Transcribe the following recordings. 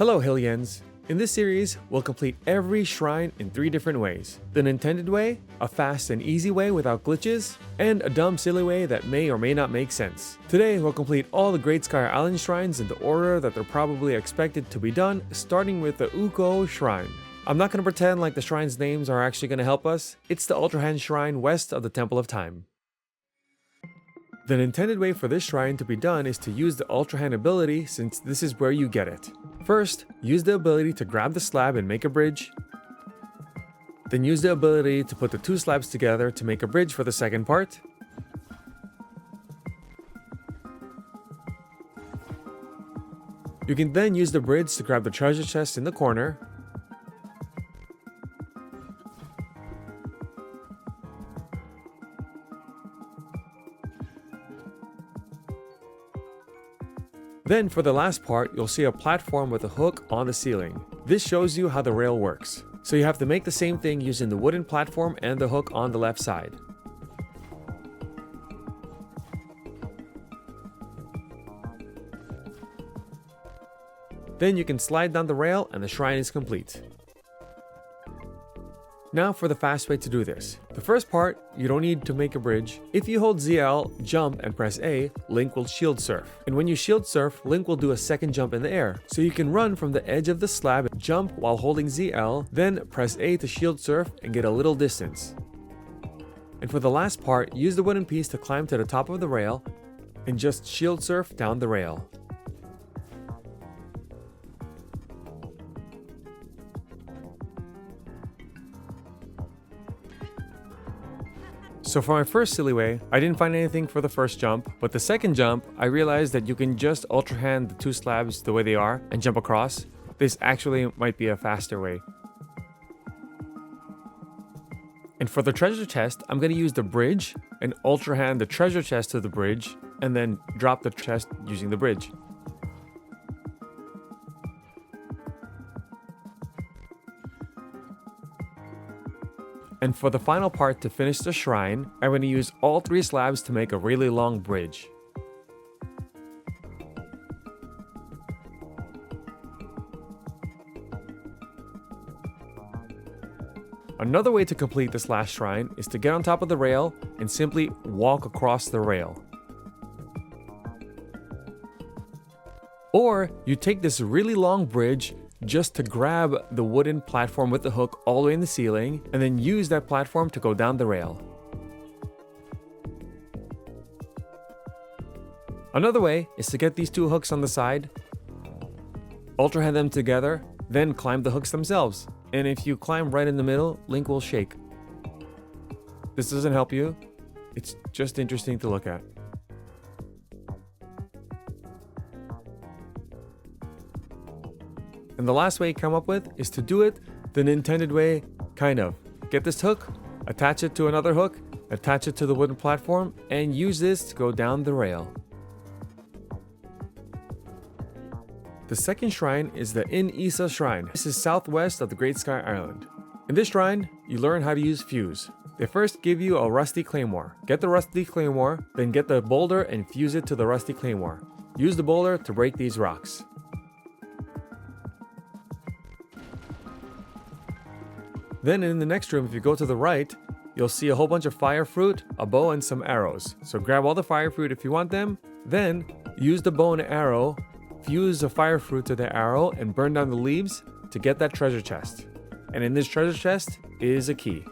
Hello Hylians! In this series, we'll complete every shrine in 3 different ways. The Nintended Way, a fast and easy way without glitches, and a dumb silly way that may or may not make sense. Today, we'll complete all the Great Sky Island shrines in the order that they're probably expected to be done, starting with the Ukouh shrine. I'm not going to pretend like the shrine's names are actually going to help us. It's the Ultra Hand shrine west of the Temple of Time. The Nintended way for this shrine to be done is to use the Ultra Hand ability, since this is where you get it. First, use the ability to grab the slab and make a bridge. Then use the ability to put the 2 slabs together to make a bridge for the second part. You can then use the bridge to grab the treasure chest in the corner. Then for the last part, you'll see a platform with a hook on the ceiling. This shows you how the rail works. So you have to make the same thing using the wooden platform and the hook on the left side. Then you can slide down the rail and the shrine is complete. Now for the fast way to do this. The first part, you don't need to make a bridge. If you hold ZL, jump, and press A, Link will shield surf. And when you shield surf, Link will do a second jump in the air. So you can run from the edge of the slab, jump while holding ZL, then press A to shield surf and get a little distance. And for the last part, use the wooden piece to climb to the top of the rail and just shield surf down the rail. So for my first silly way, I didn't find anything for the first jump, but the second jump, I realized that you can just Ultra Hand the 2 slabs the way they are and jump across. This actually might be a faster way. And for the treasure chest, I'm going to use the bridge and Ultra Hand the treasure chest to the bridge, and then drop the chest using the bridge. And for the final part to finish the shrine, I'm going to use all 3 slabs to make a really long bridge. Another way to complete this last shrine is to get on top of the rail and simply walk across the rail. Or you take this really long bridge just to grab the wooden platform with the hook all the way in the ceiling, and then use that platform to go down the rail. Another way is to get these 2 hooks on the side, Ultra Hand them together, then climb the hooks themselves. And if you climb right in the middle, Link will shake. This doesn't help you, it's just interesting to look at. And the last way you come up with is to do it the Nintended way, kind of. Get this hook, attach it to another hook, attach it to the wooden platform, and use this to go down the rail. The second shrine is the In-Isa shrine. This is southwest of the Great Sky Island. In this shrine, you learn how to use fuse. They first give you a rusty claymore. Get the rusty claymore, then get the boulder and fuse it to the rusty claymore. Use the boulder to break these rocks. Then in the next room, if you go to the right, you'll see a whole bunch of fire fruit, a bow, and some arrows. So grab all the fire fruit if you want them, then use the bow and arrow, fuse the fire fruit to the arrow, and burn down the leaves to get that treasure chest. And in this treasure chest is a key.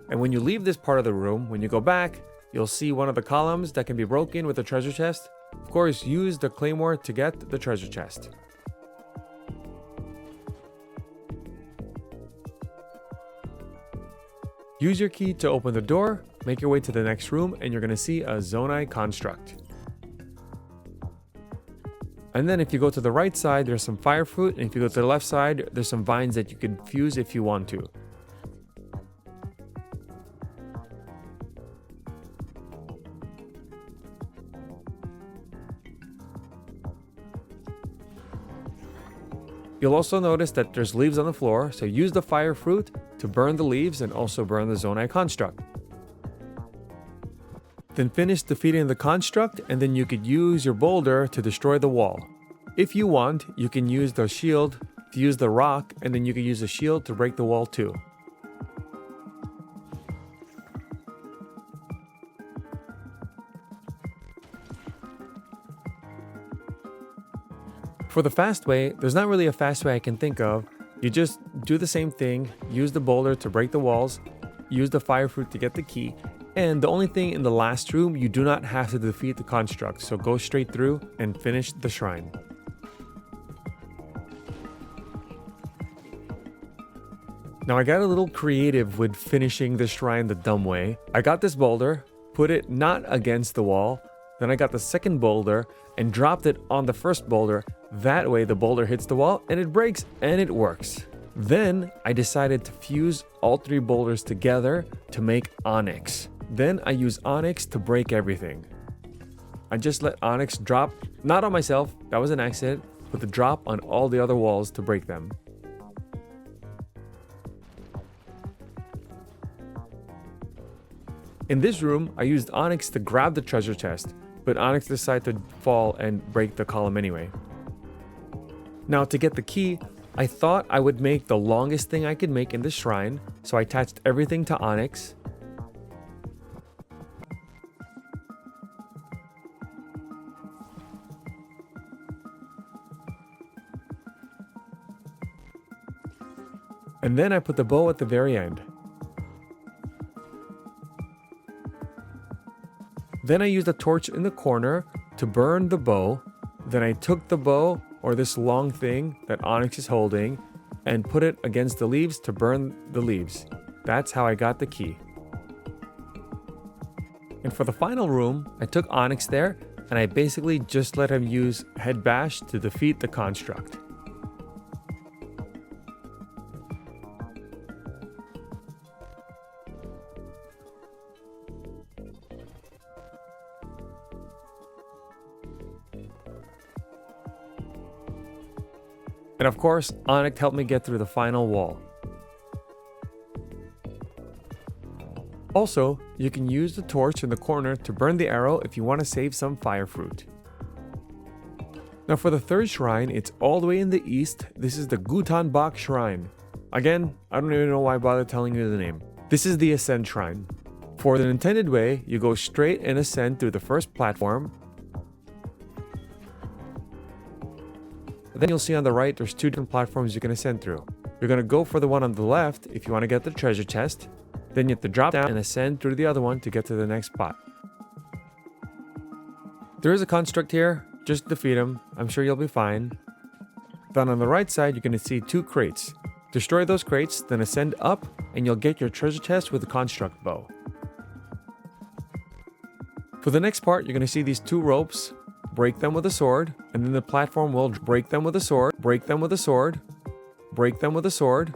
And when you leave this part of the room, when you go back, you'll see one of the columns that can be broken with the treasure chest. Of course, use the claymore to get the treasure chest. Use your key to open the door, make your way to the next room, and you're going to see a Zonai construct. And then if you go to the right side, there's some fire fruit, and if you go to the left side, there's some vines that you can fuse if you want to. You'll also notice that there's leaves on the floor, so use the fire fruit to burn the leaves and also burn the Zonai construct. Then finish defeating the construct, and then you could use your boulder to destroy the wall. If you want, you can use the shield to use the rock, and then you can use the shield to break the wall too. For the fast way, there's not really a fast way I can think of. You just do the same thing, use the boulder to break the walls, use the fire fruit to get the key, and the only thing in the last room, you do not have to defeat the construct, so go straight through and finish the shrine. Now I got a little creative with finishing the shrine the dumb way. I got this boulder, put it not against the wall, then I got the second boulder and dropped it on the first boulder. That way the boulder hits the wall and it breaks and it works. Then I decided to fuse all three boulders together to make onyx. Then I use onyx to break everything. I just let onyx drop, not on myself, that was an accident, but the drop on all the other walls to break them. In this room, I used onyx to grab the treasure chest, but onyx decided to fall and break the column anyway. Now to get the key, I thought I would make the longest thing I could make in the shrine, so I attached everything to onyx. And then I put the bow at the very end. Then I used a torch in the corner to burn the bow. Then I took the bow, or this long thing that onyx is holding, and put it against the leaves to burn the leaves. That's how I got the key. And for the final room, I took onyx there, and I basically just let him use head bash to defeat the construct. And of course, onyx helped me get through the final wall. Also, you can use the torch in the corner to burn the arrow if you want to save some fire fruit. Now for the third shrine, it's all the way in the east. This is the Gutanbac shrine. Again, I don't even know why I bother telling you the name. This is the ascent shrine. For the Nintended Way, you go straight and ascend through the first platform. Then you'll see on the right, there's two different platforms you can ascend through. You're going to go for the one on the left if you want to get the treasure chest. Then you have to drop down and ascend through the other one to get to the next spot. There is a construct here, just defeat him. I'm sure you'll be fine. Then on the right side, you're going to see two crates. Destroy those crates, then ascend up, and you'll get your treasure chest with the construct bow. For the next part, you're going to see these two ropes. Break them with a sword, and then the platform will break them with a sword, break them with a sword, break them with a sword,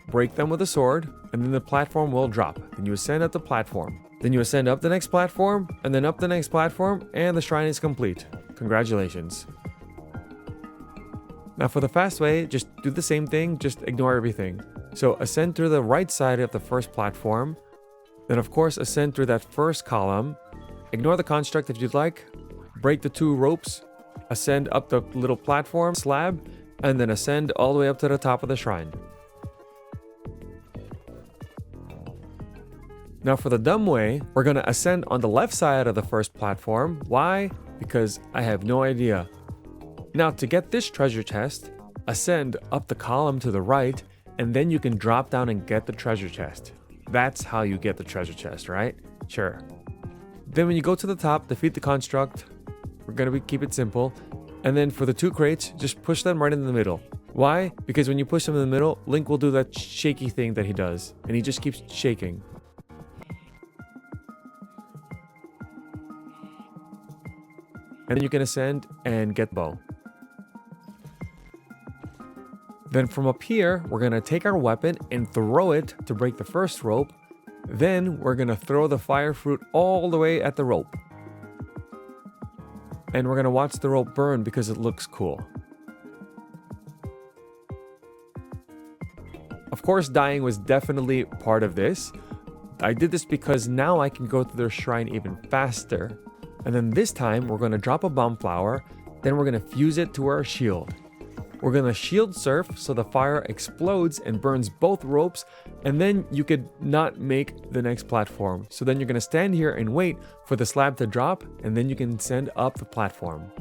break them with a sword, and then the platform will drop. Then you ascend up the platform. Then you ascend up the next platform, and then up the next platform, and the shrine is complete. Congratulations. Now for the fast way, just do the same thing, just ignore everything. So ascend through the right side of the first platform, then of course ascend through that first column, ignore the construct if you'd like, break the two ropes, ascend up the little platform slab, and then ascend all the way up to the top of the shrine. Now for the dumb way, we're going to ascend on the left side of the first platform. Why? Because I have no idea. Now to get this treasure chest, ascend up the column to the right, and then you can drop down and get the treasure chest. That's how you get the treasure chest, right? Sure. Then when you go to the top, defeat the construct. We're going to keep it simple. And then for the two crates, just push them right in the middle. Why? Because when you push them in the middle, Link will do that shaky thing that he does. And he just keeps shaking. And then you can ascend and get bow. Then from up here, we're going to take our weapon and throw it to break the first rope. Then we're going to throw the fire fruit all the way at the rope. And we're going to watch the rope burn because it looks cool. Of course, dying was definitely part of this, I did this because now I can go through their shrine even faster. And then this time we're going to drop a bomb flower, then we're going to fuse it to our shield. We're going to shield surf so the fire explodes and burns both ropes, and then you could not make the next platform. So then you're going to stand here and wait for the slab to drop, and then you can send up the platform.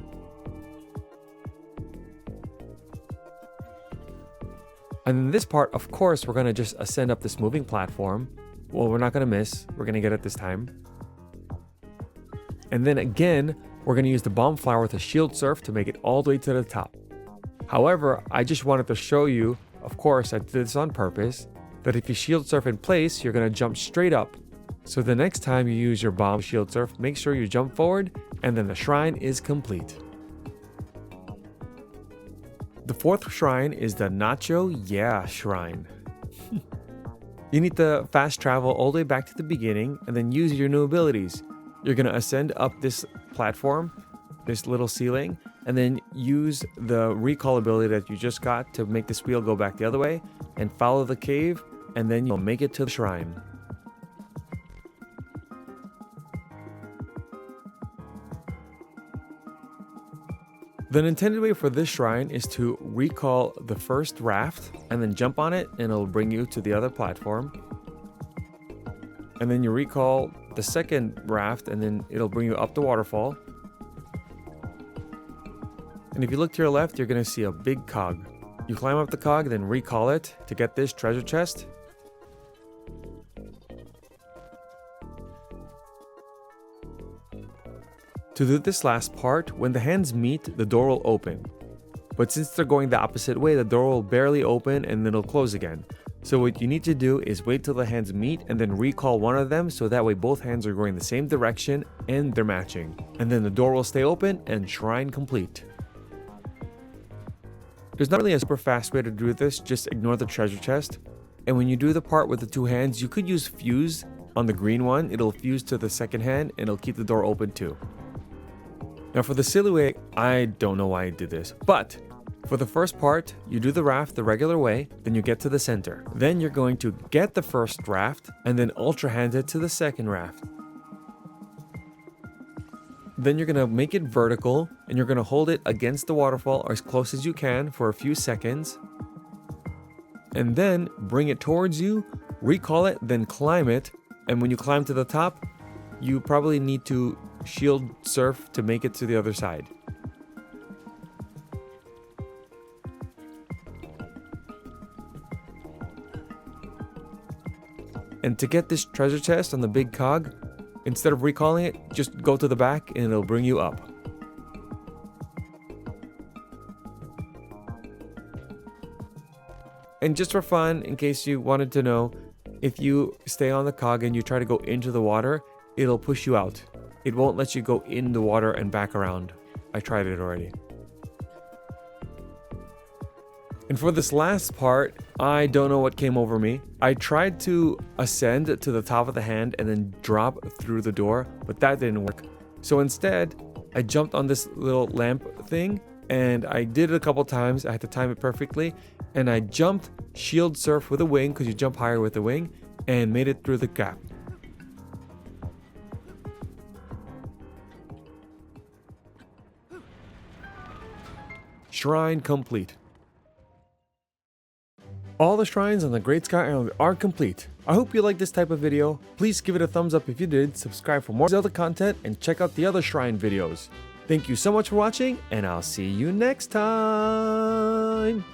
And in this part, of course, we're going to just ascend up this moving platform. Well, we're not going to miss. We're going to get it this time. And then again, we're going to use the bomb flower to shield surf to make it all the way to the top. However, I just wanted to show you, of course I did this on purpose, that if you shield surf in place, you're going to jump straight up. So the next time you use your bomb shield surf, make sure you jump forward, and then the shrine is complete. The fourth shrine is the Nachoyah shrine. You need to fast travel all the way back to the beginning and then use your new abilities. You're going to ascend up this platform, this little ceiling, and then use the recall ability that you just got to make this wheel go back the other way and follow the cave, and then you'll make it to the shrine. The Nintended way for this shrine is to recall the first raft and then jump on it, and it'll bring you to the other platform. And then you recall the second raft, and then it'll bring you up the waterfall. And if you look to your left, you're going to see a big cog. You climb up the cog, then recall it to get this treasure chest. To do this last part, when the hands meet, the door will open. But since they're going the opposite way, the door will barely open and then it'll close again. So what you need to do is wait till the hands meet and then recall one of them, so that way both hands are going the same direction and they're matching. And then the door will stay open and shrine complete. There's not really a super fast way to do this, just ignore the treasure chest. And when you do the part with the two hands, you could use fuse on the green one. It'll fuse to the second hand and it'll keep the door open too. Now for the silly way, I don't know why I did this, but for the first part, you do the raft the regular way, then you get to the center. Then you're going to get the first raft and then ultra hand it to the second raft. Then you're going to make it vertical and you're going to hold it against the waterfall or as close as you can for a few seconds. And then bring it towards you, recall it, then climb it. And when you climb to the top, you probably need to shield surf to make it to the other side. And to get this treasure chest on the big cog, instead of recalling it, just go to the back and it'll bring you up. And just for fun, in case you wanted to know, if you stay on the cog and you try to go into the water, it'll push you out. It won't let you go in the water and back around. I tried it already. And for this last part, I don't know what came over me. I tried to ascend to the top of the hand and then drop through the door, but that didn't work. So instead, I jumped on this little lamp thing and I did it a couple times. I had to time it perfectly. And I jumped shield surf with a wing, because you jump higher with the wing, and made it through the gap. Shrine complete. All the shrines on the Great Sky Island are complete. I hope you liked this type of video. Please give it a thumbs up if you did, subscribe for more Zelda content, and check out the other shrine videos. Thank you so much for watching, and I'll see you next time!